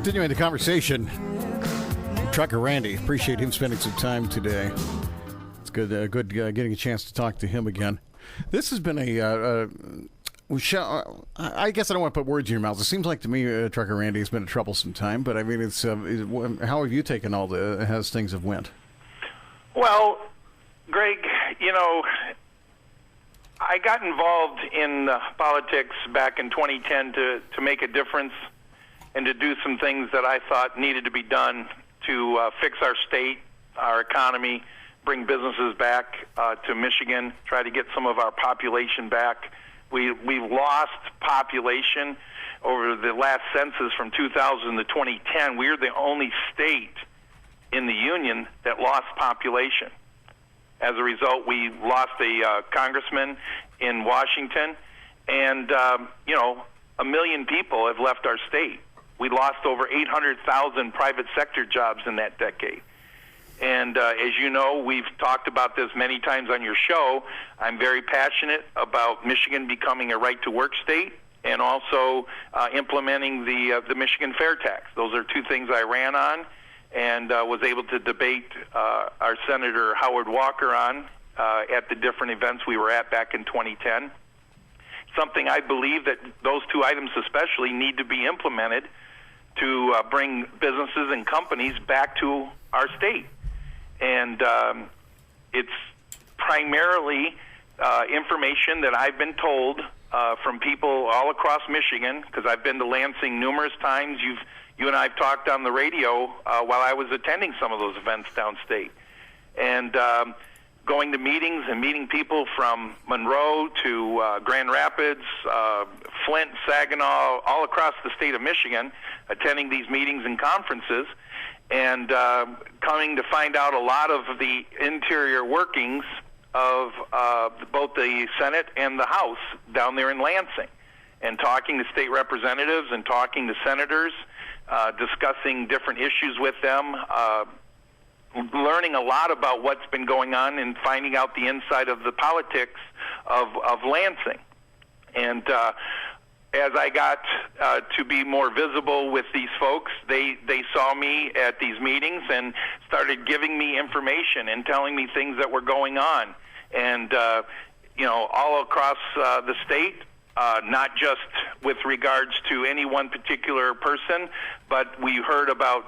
Continuing the conversation, Trucker Randy. Appreciate him spending some time today. It's good, getting a chance to talk to him again. This has been I guess I don't want to put words in your mouth. It seems like to me, Trucker Randy, has been a troublesome time. But I mean, how have you taken as things have went? Well, Greg, I got involved in politics back in 2010 to make a difference and to do some things that I thought needed to be done to fix our state, our economy, bring businesses back to Michigan, try to get some of our population back. We've lost population over the last census from 2000 to 2010. We're the only state in the union that lost population. As a result, we lost a congressman in Washington, and, 1 million people have left our state. We lost over 800,000 private sector jobs in that decade. And as you know, we've talked about this many times on your show. I'm very passionate about Michigan becoming a right-to-work state and also implementing the Michigan fair tax. Those are two things I ran on and was able to debate our Senator Howard Walker on at the different events we were at back in 2010. Something I believe that those two items especially need to be implemented to bring businesses and companies back to our state. And it's primarily information that I've been told from people all across Michigan, because I've been to Lansing numerous times. You and I have talked on the radio while I was attending some of those events downstate. And going to meetings and meeting people from Monroe to Grand Rapids, Flint, Saginaw, all across the state of Michigan, attending these meetings and conferences, and coming to find out a lot of the interior workings of both the Senate and the House down there in Lansing, and talking to state representatives and talking to senators, discussing different issues with them, learning a lot about what's been going on and finding out the inside of the politics of Lansing. And as I got to be more visible with these folks, they saw me at these meetings and started giving me information and telling me things that were going on. And, all across the state, not just with regards to any one particular person, but we heard about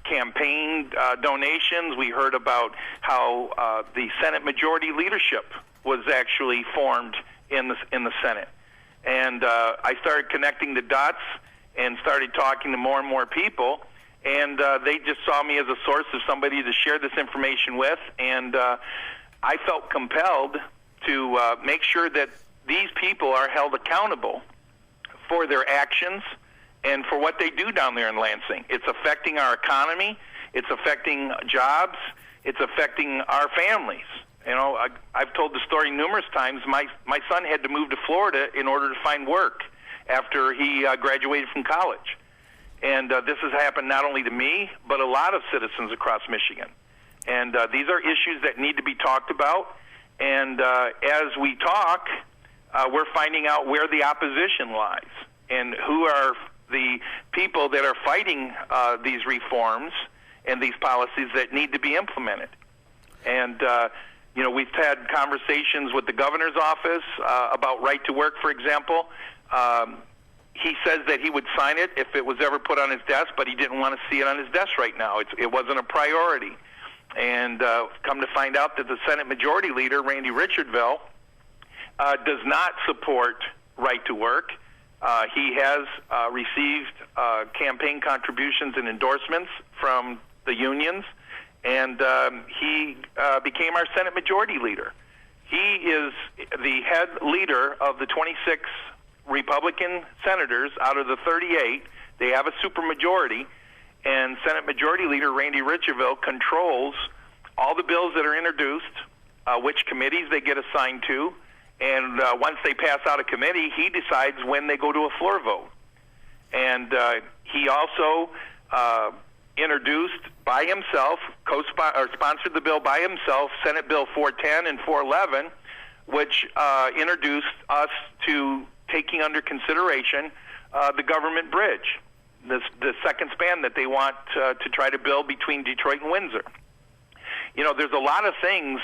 campaign donations. We heard about how the Senate Majority Leadership was actually formed in the Senate. And I started connecting the dots and started talking to more and more people, and they just saw me as a source of somebody to share this information with, and I felt compelled to make sure that these people are held accountable for their actions and for what they do down there in Lansing. It's affecting our economy, it's affecting jobs, it's affecting our families. I've told the story numerous times. My son had to move to Florida in order to find work after he graduated from college. And this has happened not only to me, but a lot of citizens across Michigan. And these are issues that need to be talked about. And as we talk, we're finding out where the opposition lies and who are the people that are fighting these reforms and these policies that need to be implemented. And we've had conversations with the governor's office about right to work, for example. He says that he would sign it if it was ever put on his desk, but he didn't want to see it on his desk right now. It wasn't a priority. And come to find out that the Senate Majority Leader, Randy Richardville, does not support right to work. He has received campaign contributions and endorsements from the unions, and he became our Senate Majority Leader. He is the head leader of the 26 Republican senators out of the 38. They have a supermajority, and Senate Majority Leader Randy Richardville controls all the bills that are introduced, which committees they get assigned to, and once they pass out of committee, he decides when they go to a floor vote. And he also introduced by himself, sponsored the bill by himself, Senate Bill 410 and 411, which introduced us to taking under consideration the government bridge. the second span that they want to try to build between Detroit and Windsor. You know, there's a lot of things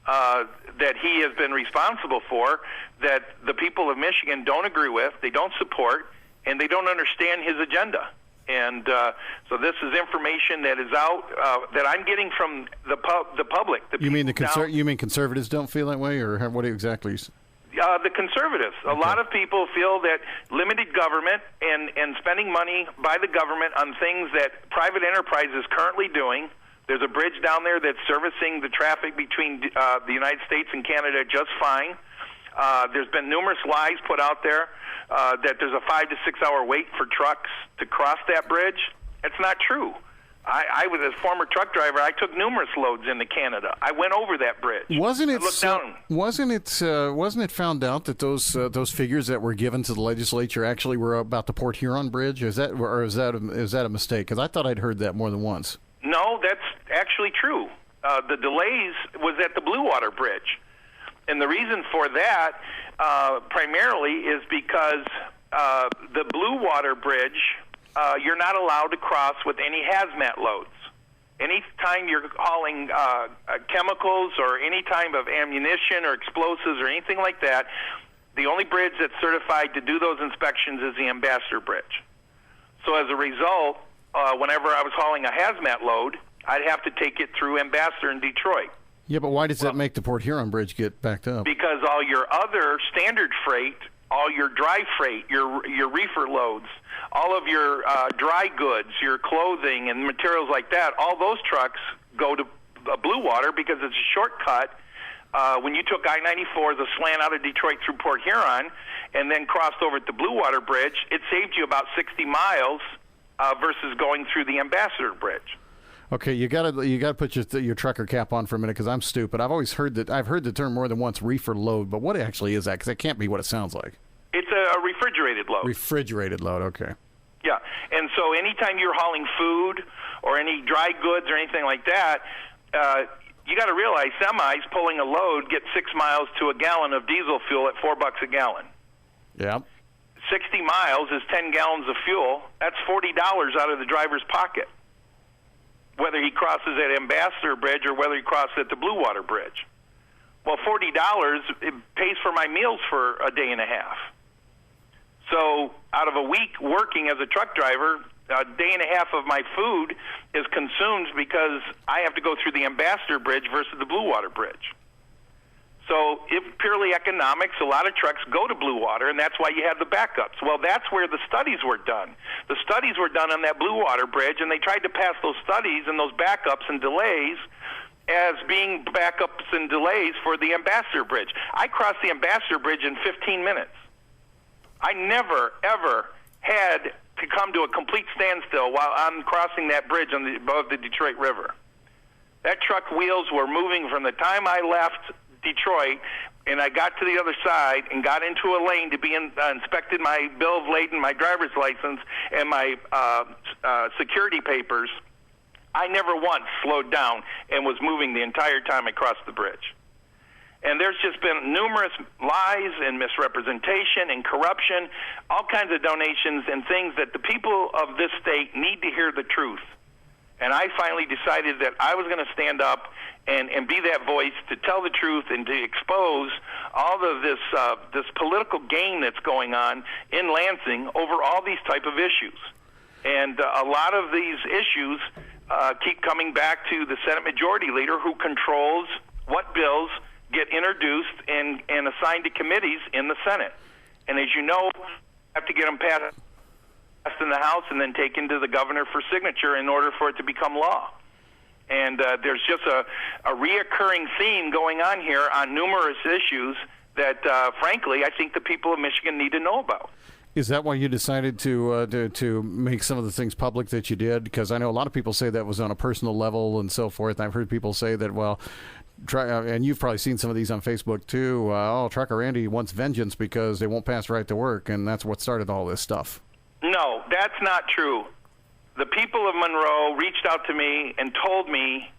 that he has been responsible for that the people of Michigan don't agree with, they don't support, and they don't understand his agenda. And so this is information that is out that I'm getting from the public. You mean you mean conservatives don't feel that way, or what exactly? The conservatives. Okay. A lot of people feel that limited government and spending money by the government on things that private enterprise is currently doing. There's a bridge down there that's servicing the traffic between the United States and Canada just fine. There's been numerous lies put out there that there's a 5 to 6 hour wait for trucks to cross that bridge. It's not true. I was a former truck driver. I took numerous loads into Canada. I went over that bridge. Wasn't it found out that those figures that were given to the legislature actually were about the Port Huron Bridge? Is that a mistake? Because I thought I'd heard that more than once. No, that's actually true. The delays was at the Blue Water Bridge. And the reason for that primarily is because the Blue Water Bridge, you're not allowed to cross with any hazmat loads. Anytime you're hauling chemicals or any type of ammunition or explosives or anything like that, the only bridge that's certified to do those inspections is the Ambassador Bridge. So as a result, whenever I was hauling a hazmat load, I'd have to take it through Ambassador in Detroit. Yeah, but why does that make the Port Huron Bridge get backed up? Because all your other standard freight, all your dry freight, your reefer loads, all of your dry goods, your clothing and materials like that, all those trucks go to Blue Water because it's a shortcut. When you took I-94 as a slant out of Detroit through Port Huron and then crossed over at the Blue Water Bridge, it saved you about 60 miles versus going through the Ambassador Bridge. Okay, you gotta put your trucker cap on for a minute because I'm stupid. I've heard the term more than once, reefer load, but what actually is that? Because that can't be what it sounds like. It's a refrigerated load. Refrigerated load, okay. Yeah, and so anytime you're hauling food or any dry goods or anything like that, you got to realize semis pulling a load get 6 miles to a gallon of diesel fuel at $4 a gallon. Yeah. 60 miles is 10 gallons of fuel. That's $40 out of the driver's pocket, whether he crosses at Ambassador Bridge or whether he crosses at the Blue Water Bridge. Well, $40 it pays for my meals for a day and a half. So out of a week working as a truck driver, a day and a half of my food is consumed because I have to go through the Ambassador Bridge versus the Blue Water Bridge. So if purely economics, a lot of trucks go to Blue Water, and that's why you have the backups. Well, that's where the studies were done. The studies were done on that Blue Water Bridge, and they tried to pass those studies and those backups and delays as being backups and delays for the Ambassador Bridge. I crossed the Ambassador Bridge in 15 minutes. I never, ever had to come to a complete standstill while I'm crossing that bridge above the Detroit River. That truck wheels were moving from the time I left Detroit and I got to the other side and got into a lane to be inspected my bill of lading, my driver's license, and my security papers. I never once slowed down and was moving the entire time I crossed the bridge. And there's just been numerous lies and misrepresentation and corruption, all kinds of donations and things that the people of this state need to hear the truth. And I finally decided that I was going to stand up and be that voice to tell the truth and to expose all of this political game that's going on in Lansing over all these type of issues. And a lot of these issues keep coming back to the Senate Majority Leader, who controls what bills get introduced and assigned to committees in the Senate. And as you know, you have to get them passed in the House and then taken to the governor for signature in order for it to become law. And there's just a reoccurring theme going on here on numerous issues that, frankly, I think the people of Michigan need to know about. Is that why you decided to make some of the things public that you did? Because I know a lot of people say that was on a personal level and so forth. I've heard people say that, well, and you've probably seen some of these on Facebook too. Trucker Randy wants vengeance because they won't pass right to work, and that's what started all this stuff. No, that's not true. The people of Monroe reached out to me and told me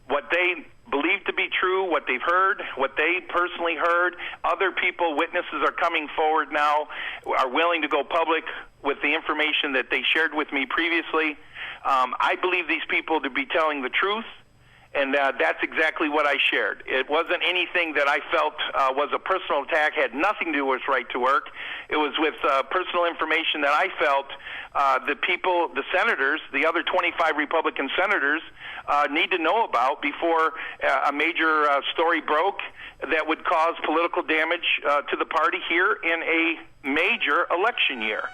what they believe to be true, what they've heard, what they personally heard. Other people, witnesses are coming forward now, are willing to go public with the information that they shared with me previously. I believe these people to be telling the truth, and that's exactly what I shared. It wasn't anything that I felt was a personal attack, had nothing to do with right to work. It was with personal information that I felt the people, the senators, the other 25 Republican senators, need to know about before a major story broke that would cause political damage to the party here in a major election year.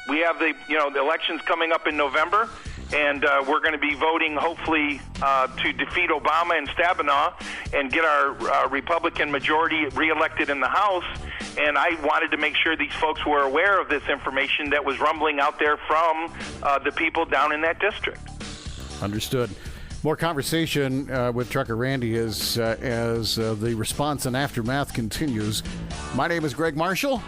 We have the elections coming up in November, and we're going to be voting, hopefully, to defeat Obama and Stabenow and get our Republican majority reelected in the House. And I wanted to make sure these folks were aware of this information that was rumbling out there from the people down in that district. Understood. More conversation with Trucker Randy as the response and aftermath continues. My name is Greg Marshall.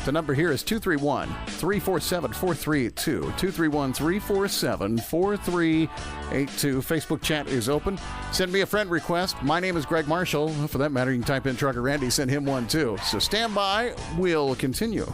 The number here is 231-347-4382. 231-347-4382. Facebook chat is open. Send me a friend request. My name is Greg Marshall. For that matter, you can type in Trucker Randy. Send him one, too. So stand by. We'll continue.